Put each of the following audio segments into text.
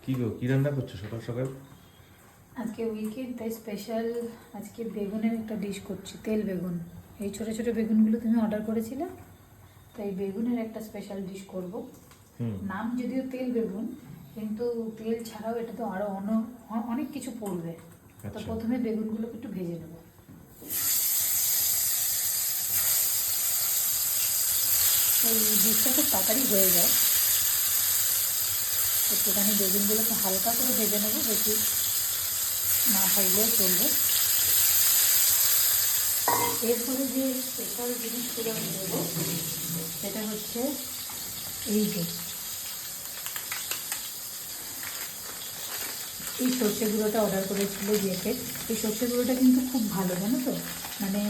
কি গো, কি রান্না করছো সকাল সকাল? আজকে উইকেন্ড তাই স্পেশাল আজকে বেগুনের একটা ডিশ করছি, তেল বেগুন। এই ছোট ছোট বেগুনগুলো তুমি অর্ডার করেছিলে, তাই বেগুনের একটা স্পেশাল ডিশ করব। নাম যদিও তেল বেগুন, কিন্তু তেল ছাড়াও এটা তো আরও অনেক কিছু পড়বে। তো আচ্ছা। প্রথমে বেগুনগুলোকে একটু ভেজে নেব। এই ডিশটা খুব তাড়াতাড়ি হয়ে যায়। একটুখানি বেগুনগুলোকে হালকা করে ভেজে নেবো, বেশি না ভাজলেও চলবে। এরপরে যে স্পেশাল জিনিসগুলো আমি দেবো সেটা হচ্ছে এই সর্ষে গুঁড়োটা অর্ডার করেছিল দিয়েছে। এই সর্ষে গুঁড়োটা কিন্তু খুব ভালো, জানো তো। মানে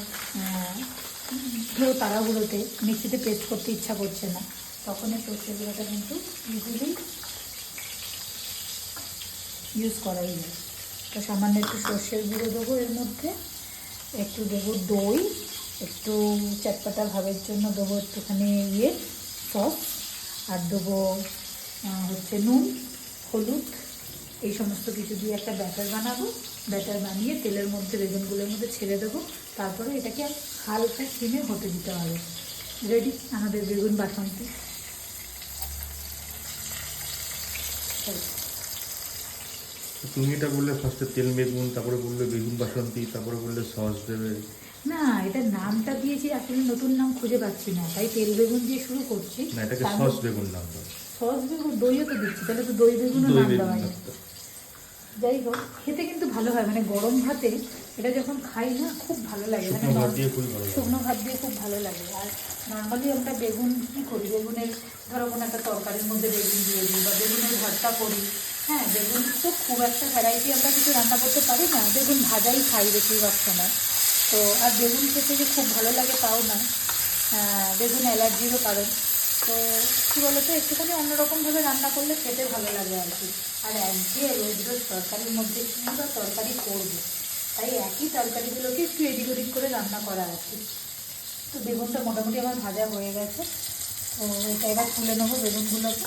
কেউ তাড়াহুড়োতে মিক্সিতে পেস্ট করতে ইচ্ছা করছে না, তখন এই সর্ষে গুঁড়োটা কিন্তু ইজিলি ইউজ করাই যায়। তো সামান্য একটু সর্ষের গুঁড়ো দেবো, এর মধ্যে একটু দেবো দই, একটু চটপাটা ভাবের জন্য দেবো একটুখানি সস, আর দেবো হচ্ছে নুন, হলুদ। এই সমস্ত কিছু দিয়ে একটা ব্যাটার বানাবো। ব্যাটার বানিয়ে তেলের মধ্যে বেগুনগুলোর মধ্যে ছেড়ে দেবো। তারপরে এটাকে হালকা সিমে হতে দিতে হবে। রেডি আমাদের বেগুন বাসন্তী। তুমি এটা বললে ফার্স্টে তেল বেগুন, তারপরে বললে বেগুন বাসন্তী, তারপরে বললে সস দেবে। না, এটা নামটা দিয়েছি, আসলে নতুন নাম খুঁজে পাচ্ছি না, তাই তেল বেগুন দিয়ে শুরু করছি। না, এটাকে সস বেগুন নাম দাও। সস বেগুন, দইও তো দিচ্ছি, তাহলে তো দই বেগুনও দই নাম বেগুন দেওয়া নাম যায়। দাও। যাই হোক, খেতে কিন্তু ভালো হয়, মানে গরম ভাতে এটা যখন খাই না খুব ভালো লাগে। মানে শুকনো ভাত দিয়ে খুবই ভালো লাগে। শুকনো ভাত দিয়ে খুব ভালো লাগে। আর নর্মালি আমরা বেগুন কী করি, বেগুনের ধরো কোনো একটা তরকারির মধ্যে বেগুন দিয়ে দিই বা বেগুনের ভর্তা করি। হ্যাঁ, বেগুন তো খুব একটা ভ্যারাইটি আমরা কিছু রান্না করতে পারি না, বেগুন ভাজাই খাই বেশিরভাগ সময়। তো আর বেগুন খেতে যে খুব ভালো লাগে তাও না, বেগুন অ্যালার্জিরও কারণ। তো কী বলতো, একটুখানি অন্যরকমভাবে রান্না করলে খেতে ভালো লাগে আর কি। আর একঘেয়ে রোজ রোজ তরকারির মধ্যে কী বা তরকারি করবো, তাই একই তরকারিগুলোকে একটু এদিক ওদিক করে রান্না করা আর কি। তো বেগুনটা মোটামুটি আমার ভাজা হয়ে গেছে। তো এটা এবার তুলে নেবো বেগুনগুলোকে।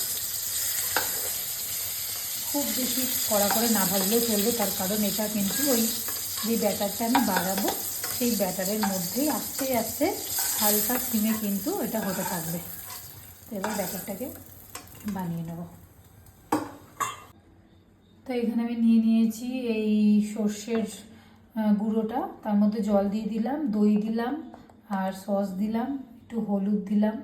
খুব বেশি কড়া করে না ভাজলেও চলবে, তার কারণ এটা কিন্তু ওই যে ব্যাটারটা আমি বাড়াবো সেই ব্যাটারের মধ্যেই আস্তে আস্তে হালকা সিমে কিন্তু এটা হতে থাকবে। তো এবার ব্যাটারটাকে বানিয়ে নেব। তো এখানে আমি নিয়ে নিয়েছি এই সর্ষের গুঁড়োটা, তার মধ্যে জল দিয়ে দিলাম, দই দিলাম, আর সস দিলাম, একটু হলুদ দিলাম,